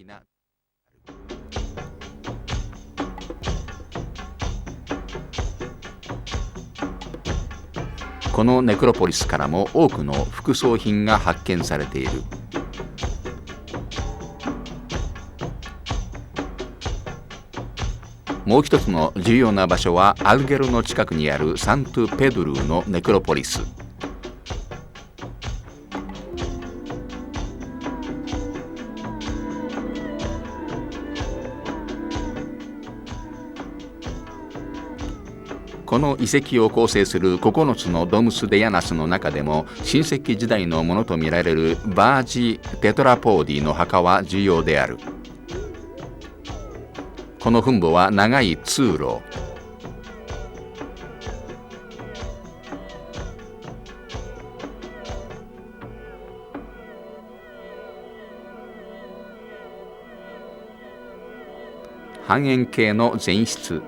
的なこのネクロポリスからも多くの副葬品が発見されている。もう一つの重要な場所はアルゲロの近くにあるサントゥ・ペドゥルーのネクロポリス。この遺跡を構成する9つのドムス・デヤナスの中でも新石器時代のものとみられるバージ・テトラポーディの墓は重要である。この墳墓は長い通路、半円形の前室、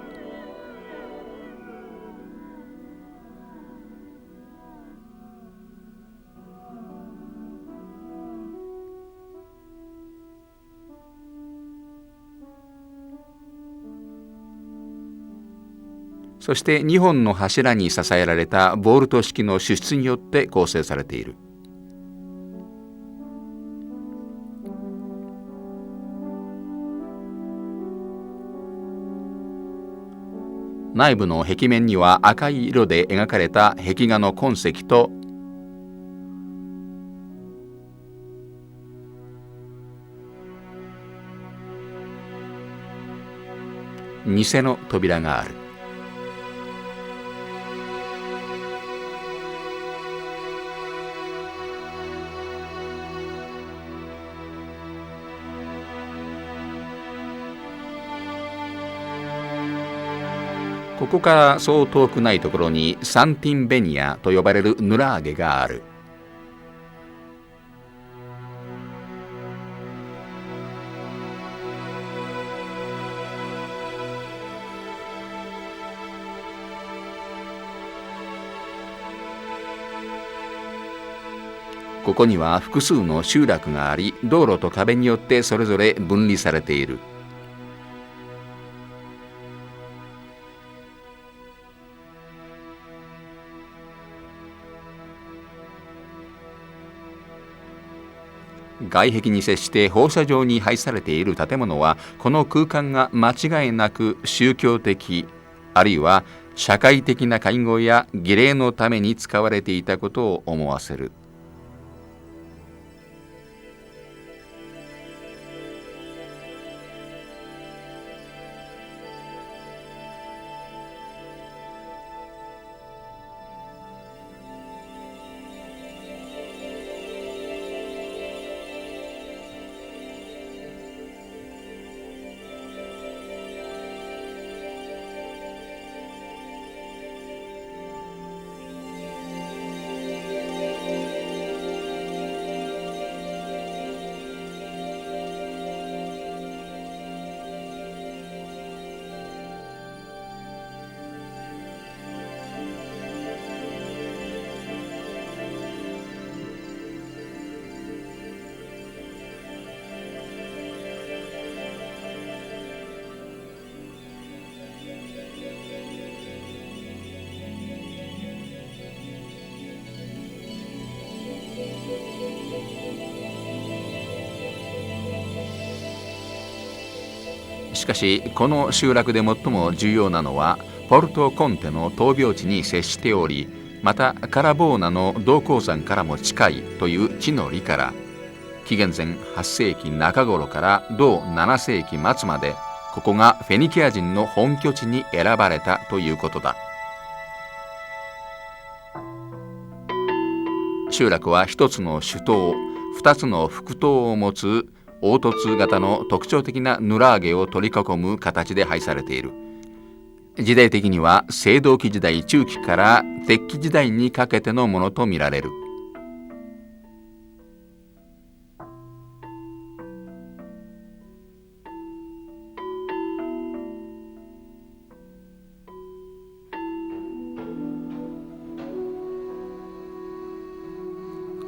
そして2本の柱に支えられたボルト式の主室によって構成されている。内部の壁面には赤い色で描かれた壁画の痕跡と偽の扉がある。ここからそう遠くないところにサンティンベニアと呼ばれるヌラーゲがある。ここには複数の集落があり、道路と壁によってそれぞれ分離されている。外壁に接して放射状に配されている建物は、この空間が間違いなく宗教的あるいは社会的な会合や儀礼のために使われていたことを思わせる。しかしこの集落で最も重要なのはポルトコンテの闘病地に接しており、またカラボーナの銅鉱山からも近いという地の利から、紀元前8世紀中頃から同7世紀末までここがフェニキア人の本拠地に選ばれたということだ。集落は一つの主塔、二つの副塔を持つ凹凸型の特徴的なヌラーゲを取り囲む形で配されている。時代的には青銅器時代中期から鉄器時代にかけてのものとみられる。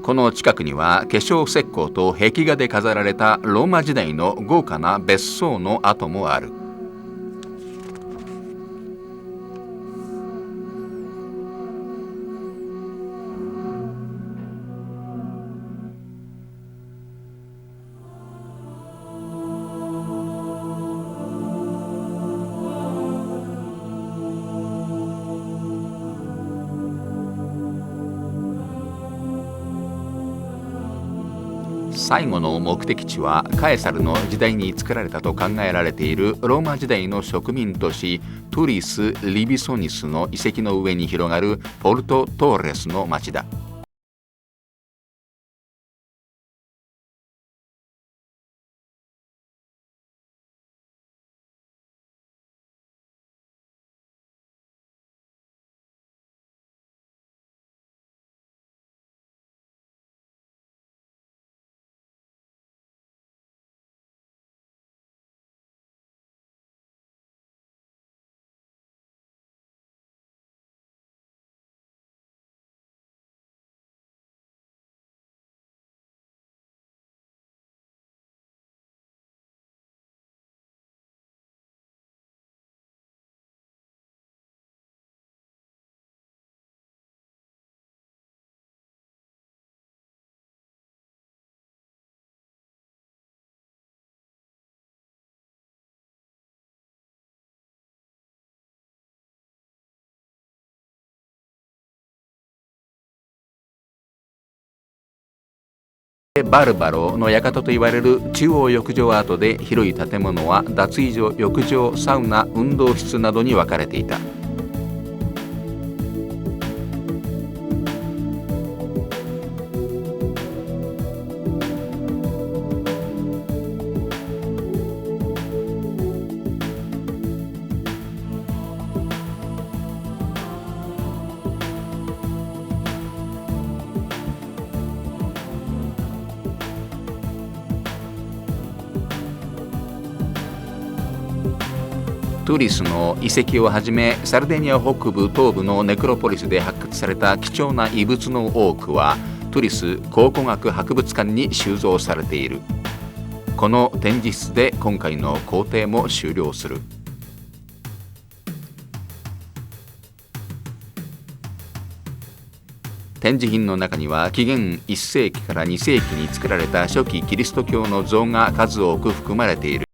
この近くには化粧石膏と壁画で飾られたローマ時代の豪華な別荘の跡もある。最後の目的地はカエサルの時代に作られたと考えられているローマ時代の植民都市トゥリス・リビソニスの遺跡の上に広がるポルト・トーレスの町だ。バルバロの館といわれる中央浴場跡で広い建物は脱衣所、浴場、サウナ、運動室などに分かれていた。トゥリスの遺跡をはじめサルデーニャ北部東部のネクロポリスで発掘された貴重な遺物の多くはトゥリス考古学博物館に収蔵されている。この展示室で今回の工程も終了する。展示品の中には紀元1世紀から2世紀に作られた初期キリスト教の像が数多く含まれている。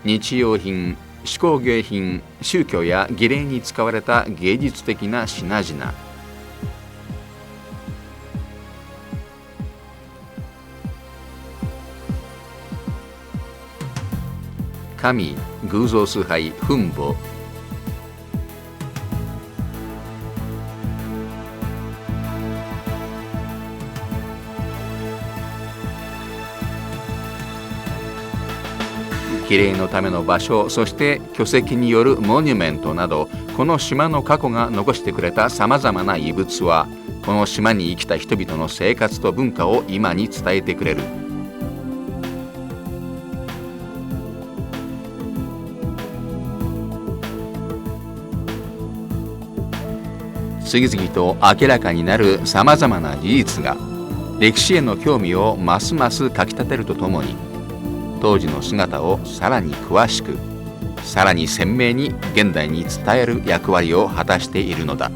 日用品、手工芸品、宗教や儀礼に使われた芸術的な品々。神、偶像崇拝、墳墓。儀礼のための場所、そして巨石によるモニュメントなど、この島の過去が残してくれたさまざまな遺物はこの島に生きた人々の生活と文化を今に伝えてくれる。次々と明らかになるさまざまな事実が歴史への興味をますますかきたてるとともに、当時の姿をさらに詳しく、さらに鮮明に現代に伝える役割を果たしているのだ。